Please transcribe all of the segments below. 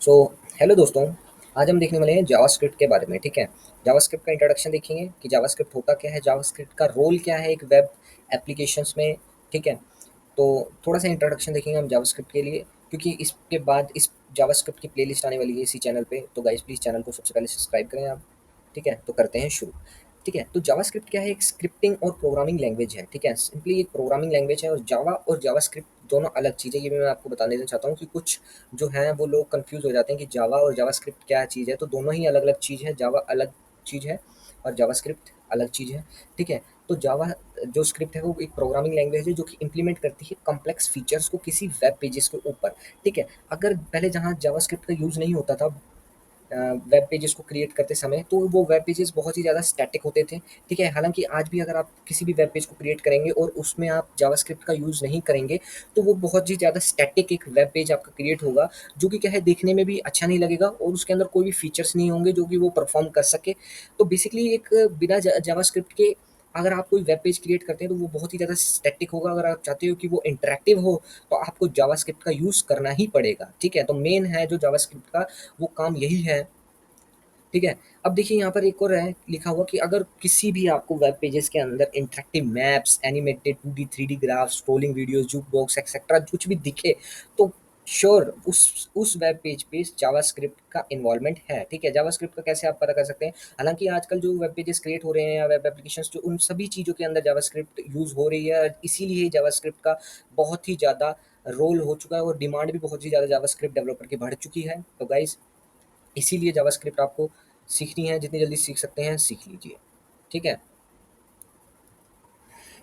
So hello दोस्तों। आज हम देखने वाले हैं जावास्क्रिप्ट के बारे में। ठीक है, जावास्क्रिप्ट का इंट्रोडक्शन देखेंगे कि जावास्क्रिप्ट होता क्या है, जावास्क्रिप्ट का रोल क्या है एक वेब एप्लीकेशंस में। ठीक है, तो थोड़ा सा इंट्रोडक्शन देखेंगे हम जावास्क्रिप्ट के लिए, क्योंकि इसके बाद इस जावास्क्रिप्ट की प्लेलिस्ट आने वाली है इसी चैनल पे। तो गाइस प्लीज़ चैनल को सबसे पहले सब्सक्राइब करें आप। ठीक है, तो करते हैं शुरू। ठीक है, तो जावास्क्रिप्ट क्या है, एक स्क्रिप्टिंग और प्रोग्रामिंग लैंग्वेज है। ठीक है, सिंपली एक प्रोग्रामिंग लैंग्वेज है, और जावा और जावास्क्रिप्ट दोनों अलग चीज़ें। ये भी मैं आपको बता देना चाहता हूँ कि कुछ जो हैं वो लोग कंफ्यूज हो जाते हैं कि जावा और जावास्क्रिप्ट क्या चीज़ है। तो दोनों ही अलग अलग चीज़ है। जावा अलग चीज़ है और जावास्क्रिप्ट अलग चीज़ है। ठीक है, तो जावा जो स्क्रिप्ट है वो एक प्रोग्रामिंग लैंग्वेज है जो कि इंप्लीमेंट करती है कॉम्प्लेक्स फीचर्स को किसी वेब पेजेस के ऊपर। ठीक है, अगर पहले जहाँ जावास्क्रिप्ट का यूज़ नहीं होता था वेब पेजेस को क्रिएट करते समय, तो वो वेब पेजेस बहुत ही ज़्यादा स्टैटिक होते थे। ठीक है, हालांकि आज भी अगर आप किसी भी वेब पेज को क्रिएट करेंगे और उसमें आप जावास्क्रिप्ट का यूज़ नहीं करेंगे, तो वो बहुत ही ज़्यादा स्टैटिक एक वेब पेज आपका क्रिएट होगा, जो कि क्या है, देखने में भी अच्छा नहीं लगेगा और उसके अंदर कोई भी फीचर्स नहीं होंगे जो कि वो परफॉर्म कर सके। तो बेसिकली एक बिना जावास्क्रिप्ट के अगर आप कोई वेब पेज क्रिएट करते हैं तो वो बहुत ही ज़्यादा स्टैटिक होगा। अगर आप चाहते हो कि वो इंटरेक्टिव हो, तो आपको जावास्क्रिप्ट का यूज़ करना ही पड़ेगा। ठीक है, तो मेन है जो जावास्क्रिप्ट का वो काम यही है। ठीक है, अब देखिए यहाँ पर एक और है लिखा हुआ कि अगर किसी भी आपको वेब पेजेस के अंदर interactive maps, animated 2D 3D graph, scrolling videos, juke box etcetera कुछ भी दिखे, तो श्योर उस वेब पेज पे जावास्क्रिप्ट का इन्वॉल्वमेंट है। ठीक है, जावास्क्रिप्ट का कैसे आप पता कर सकते हैं? हालांकि आजकल जो वेब पेजेस क्रिएट हो रहे हैं या वेब एप्लीकेशंस, जो उन सभी चीज़ों के अंदर जावास्क्रिप्ट यूज़ हो रही है, इसीलिए जावास्क्रिप्ट का बहुत ही ज़्यादा रोल हो चुका है और डिमांड भी बहुत ही ज़्यादा जावास्क्रिप्ट डेवलपर की बढ़ चुकी है। तो गाइज इसीलिए जावास्क्रिप्ट आपको सीखनी है, जितनी जल्दी सीख सकते हैं सीख लीजिए। ठीक है,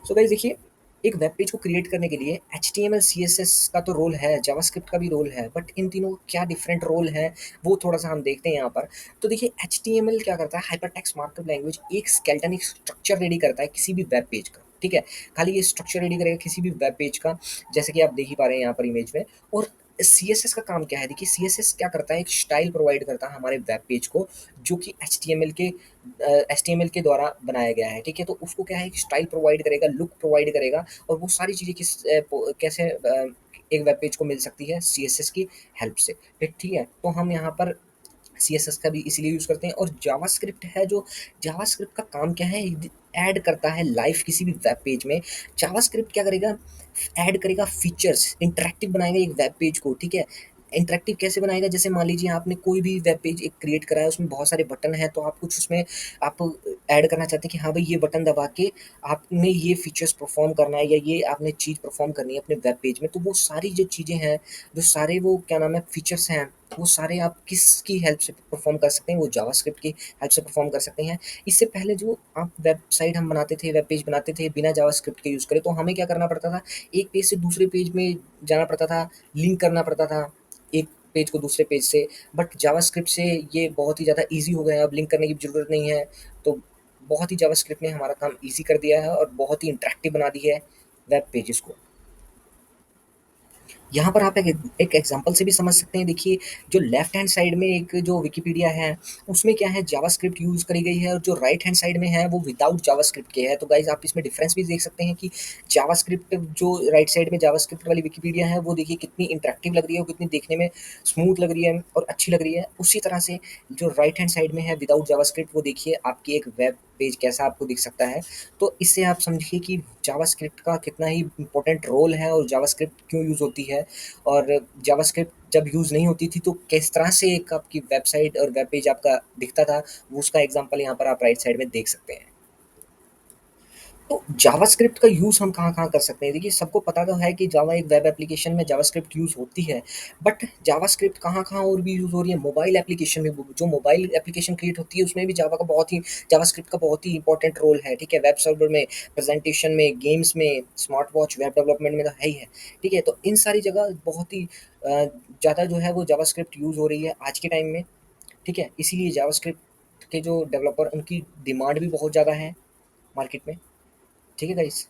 सो गाइस देखिए, एक वेब पेज को क्रिएट करने के लिए HTML CSS का तो रोल है, जावास्क्रिप्ट का भी रोल है, बट इन तीनों का क्या डिफरेंट रोल है वो थोड़ा सा हम देखते हैं यहाँ पर। तो देखिए, HTML क्या करता है, हाइपरटेक्स्ट मार्कअप लैंग्वेज एक स्केलेटन, एक स्ट्रक्चर रेडी करता है किसी भी वेब पेज का। ठीक है, खाली ये स्ट्रक्चर रेडी करेगा किसी भी वेब पेज का, जैसे कि आप देख ही पा रहे हैं यहाँ पर इमेज में। और CSS का काम क्या है, देखिए CSS क्या करता है, एक स्टाइल प्रोवाइड करता है हमारे वेब पेज को, जो कि HTML के द्वारा बनाया गया है। ठीक है, तो उसको क्या है, एक स्टाइल प्रोवाइड करेगा, लुक प्रोवाइड करेगा, और वो सारी चीज़ें कैसे एक वेब पेज को मिल सकती है CSS की हेल्प से। फिर ठीक है, तो हम यहाँ पर CSS का भी इसीलिए यूज़ करते हैं। और जावास्क्रिप्ट है, जो जावास्क्रिप्ट का काम क्या है, ऐड करता है लाइफ किसी भी वेब पेज में। जावास्क्रिप्ट क्या करेगा, ऐड करेगा फीचर्स, इंटरेक्टिव बनाएगा एक वेब पेज को। ठीक है, इंटरेक्टिव कैसे बनाएगा, जैसे मान लीजिए आपने कोई भी वेब पेज एक क्रिएट करा है, उसमें बहुत सारे बटन हैं, तो आप कुछ उसमें आप ऐड करना चाहते हैं कि हाँ भाई, ये बटन दबा के आपने ये फीचर्स परफॉर्म करना है या ये आपने चीज़ परफॉर्म करनी है अपने वेब पेज में। तो वो सारी जो चीज़ें हैं, जो सारे वो क्या नाम है फीचर्स हैं, वो सारे आप किसकी हेल्प से परफॉर्म कर सकते हैं, वो जावास्क्रिप्ट की हेल्प से परफॉर्म कर सकते हैं। इससे पहले जो आप वेबसाइट हम बनाते थे, वेब पेज बनाते थे बिना जावास्क्रिप्ट के यूज़ करे, तो हमें क्या करना पड़ता था, एक पेज से दूसरे पेज में जाना पड़ता था, लिंक करना पड़ता था एक पेज को दूसरे पेज से। बट जावास्क्रिप्ट से ये बहुत ही ज़्यादा ईजी हो गया है, अब लिंक करने की ज़रूरत नहीं है। तो बहुत ही जावास्क्रिप्ट ने हमारा काम ईजी कर दिया है और बहुत ही इंटरेक्टिव बना दी है वेब पेजेस को। यहाँ पर आप एक एग्जांपल से भी समझ सकते हैं। देखिए, जो लेफ्ट हैंड साइड में एक जो विकिपीडिया है, उसमें क्या है, जावास्क्रिप्ट यूज़ करी गई है, और जो राइट हैंड साइड में है वो विदाउट जावास्क्रिप्ट के है। तो गाइज़ आप इसमें डिफरेंस भी देख सकते हैं कि जावास्क्रिप्ट जो राइट साइड में जावास्क्रिप्ट वाली विकिपीडिया है, वो देखिए कितनी इंटरेक्टिव लग रही है और कितनी देखने में स्मूथ लग रही है और अच्छी लग रही है। उसी तरह से जो राइट हैंड साइड में है विदाउट जावास्क्रिप्ट, वो देखिए आपकी एक वेब पेज कैसा आपको दिख सकता है। तो इससे आप समझिए कि जावास्क्रिप्ट का कितना ही इम्पोर्टेंट रोल है और जावास्क्रिप्ट क्यों यूज़ होती है। और जावास्क्रिप्ट जब यूज़ नहीं होती थी तो किस तरह से एक आपकी वेबसाइट और वेब पेज आपका दिखता था, वो उसका एग्जांपल यहाँ पर आप राइट साइड में देख सकते हैं। तो जावास्क्रिप्ट का यूज़ हम कहाँ-कहाँ कर सकते हैं? देखिए, सबको पता तो है कि जावा एक वेब एप्लीकेशन में जावास्क्रिप्ट यूज़ होती है, बट जावास्क्रिप्ट कहाँ-कहाँ और भी यूज़ हो रही है, मोबाइल एप्लीकेशन में। जो मोबाइल एप्लीकेशन क्रिएट होती है, उसमें भी जावास्क्रिप्ट का बहुत ही इंपॉर्टेंट रोल है। ठीक है, वेब सर्वर में, प्रेज़ेंटेशन में, गेम्स में, स्मार्ट वॉच, वेब डेवलपमेंट में तो है ही है। ठीक है, तो इन सारी जगह बहुत ही ज़्यादा जो है वो जावास्क्रिप्ट यूज़ हो रही है आज के टाइम में। ठीक है, इसीलिए जावास्क्रिप्ट के जो डेवलपर, उनकी डिमांड भी बहुत ज़्यादा है मार्केट में। ठीक है गाइस?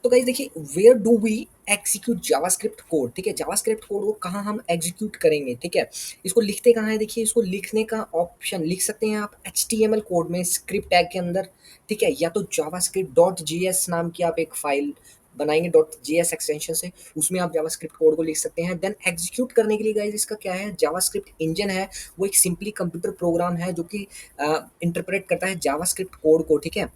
तो गाइस देखिए, where do we execute JavaScript code. ठीक है, जावास्क्रिप्ट कोड को कहाँ हम एग्जीक्यूट करेंगे? ठीक है, इसको लिखते कहाँ है, देखिए इसको लिखने का ऑप्शन लिख सकते हैं आप HTML कोड में, स्क्रिप्ट टैग के अंदर। ठीक है, या तो जावास्क्रिप्ट डॉट JS नाम की आप एक फाइल बनाएंगे डॉट जेएस एक्सटेंशन से, उसमें आप जावास्क्रिप्ट कोड को लिख सकते हैं। देन एग्जीक्यूट करने के लिए गाइस इसका क्या है, जावास्क्रिप्ट इंजन है, वो एक सिंपली कंप्यूटर प्रोग्राम है जो कि इंटरप्रेट करता है जावास्क्रिप्ट कोड को, ठीक है।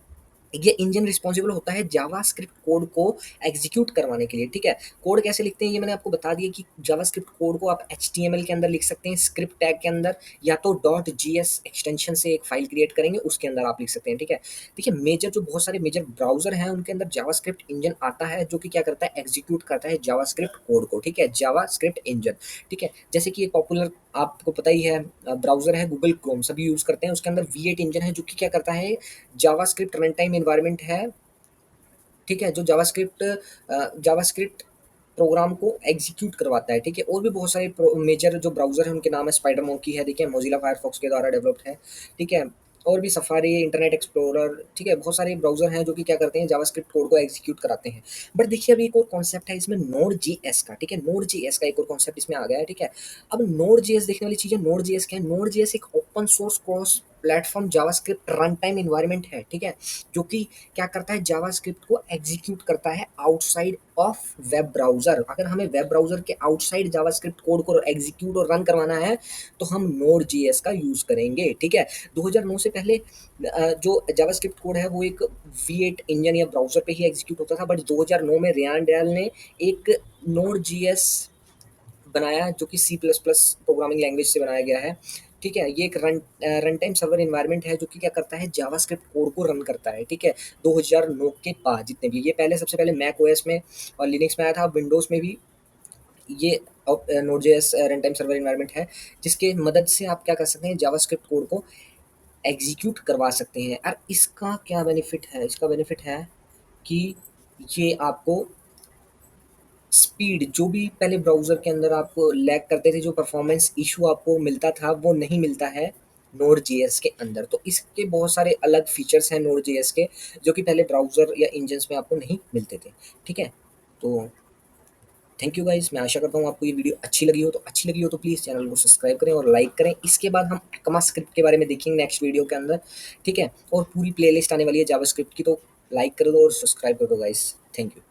ये इंजन रिस्पॉन्सिबल होता है जावास्क्रिप्ट कोड को एग्जीक्यूट करवाने के लिए, ठीक है। कोड कैसे लिखते हैं ये मैंने आपको बता दिया कि जावास्क्रिप्ट कोड को आप एचटीएमएल के अंदर लिख सकते हैं, स्क्रिप्ट टैग के अंदर, या तो डॉट जीएस एक्सटेंशन से एक फाइल क्रिएट करेंगे उसके अंदर आप लिख सकते हैं, ठीक है। देखिए मेजर जो बहुत सारे मेजर ब्राउजर हैं उनके अंदर जावास्क्रिप्ट इंजन आता है जो कि क्या करता है, एग्जीक्यूट करता है जावास्क्रिप्ट कोड को, ठीक है, जावास्क्रिप्ट इंजन, ठीक है। जैसे कि एक पॉपुलर आपको पता ही है ब्राउजर है गूगल क्रोम, सभी यूज करते हैं, उसके अंदर V8 इंजन है जो कि क्या करता है, जावास्क्रिप्ट रन टाइम एनवायरनमेंट है, ठीक है, जो जावास्क्रिप्ट प्रोग्राम को एग्जीक्यूट करवाता है, ठीक है। और भी बहुत सारे मेजर जो ब्राउजर हैं उनके नाम है, स्पाइडर मोंकी है, देखिए मोजिला फायरफॉक्स के द्वारा डेवलप्ड है, ठीक है। और भी सफारी, इंटरनेट एक्सप्लोरर, ठीक है, बहुत सारे ब्राउजर हैं जो कि क्या करते हैं, जावास्क्रिप्ट कोड को एग्जीक्यूट कराते हैं। बट देखिए अभी एक और कॉन्सेप्ट है इसमें, नोड जीएस का, ठीक है, नोड जीएस का एक और कॉन्सेप्ट इसमें आ गया है, ठीक है। अब नोड जीएस देखने वाली चीज़ है, नोड जीएस क्या है, नोड जीएस एक open source cross platform JavaScript run time environment है, ठीक है, जो कि क्या करता है, जावास्क्रिप्ट को एग्जीक्यूट करता है आउटसाइड ऑफ वेब ब्राउजर। अगर हमें वेब ब्राउजर के आउटसाइड जावास्क्रिप्ट कोड को एग्जीक्यूट और रन करवाना है तो हम नोड जीएस का यूज करेंगे, ठीक है। 2009 से पहले जो जावास्क्रिप्ट कोड है वो एक V8 इंजन या ब्राउजर पे ही एग्जीक्यूट होता था, बट 2009 में रियान डेल ने एक नोड जीएस बनाया जो कि C++ प्रोग्रामिंग लैंग्वेज से बनाया गया है, ठीक है। ये एक रन टाइम सर्वर इन्वायरमेंट है जो कि क्या करता है, जावास्क्रिप्ट कोड को रन करता है, ठीक है। 2009 के बाद जितने भी, ये पहले सबसे पहले मैक ओएस में और लिनक्स में आया था, विंडोज़ में भी ये node JS run time server environment है, जिसके मदद से आप क्या कर सकते हैं, जावास्क्रिप्ट कोड को एग्जीक्यूट करवा सकते हैं। और इसका क्या बेनिफिट है, इसका बेनिफिट है कि ये आपको स्पीड, जो भी पहले ब्राउज़र के अंदर आपको लैग करते थे, जो परफॉर्मेंस इशू आपको मिलता था वो नहीं मिलता है नोड जेएस के अंदर। तो इसके बहुत सारे अलग फीचर्स हैं नोड जेएस के जो कि पहले ब्राउज़र या इंजन्स में आपको नहीं मिलते थे, ठीक है। तो थैंक यू गाइस, मैं आशा करता हूँ आपको ये वीडियो अच्छी लगी हो तो प्लीज़ चैनल को सब्सक्राइब करें और लाइक करें। इसके बाद हम एक्मा स्क्रिप्ट के बारे में देखेंगे नेक्स्ट वीडियो के अंदर, ठीक है। और पूरी प्लेलिस्ट आने वाली है जावास्क्रिप्ट की, तो लाइक कर दो और सब्सक्राइब कर दो गाइस। Thank you.